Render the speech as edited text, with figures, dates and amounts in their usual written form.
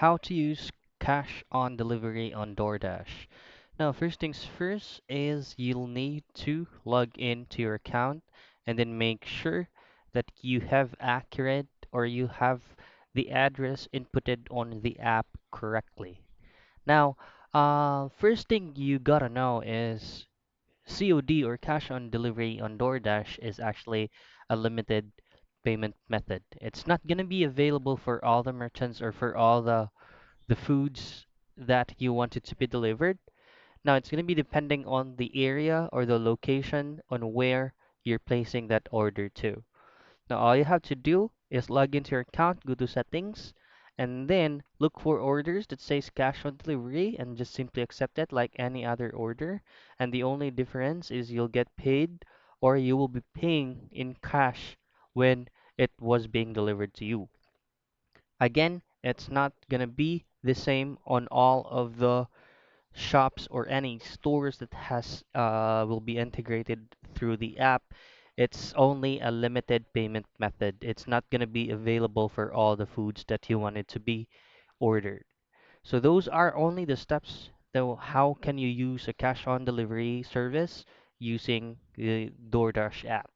How to use cash on delivery on DoorDash. Now, first things first is you'll need to log into your account and then make sure that you have accurate or you have the address inputted on the app correctly. Now, first thing you gotta know is COD or cash on delivery on DoorDash is actually a limited payment method. It's not gonna be available for all the merchants or for all the foods that you want it to be delivered. Now it's going to be depending on the area or the location on where you're placing that order to. Now all you have to do is log into your account, go to settings, and then look for orders that says cash on delivery and just simply accept it like any other order. And the only difference is you'll get paid or you will be paying in cash when it was being delivered to you. Again, it's not gonna be the same on all of the shops or any stores that has will be integrated through the app. It's only a limited payment method. It's not gonna be available for all the foods that you wanted to be ordered. So those are only the steps though how can you use a cash on delivery service using the DoorDash app.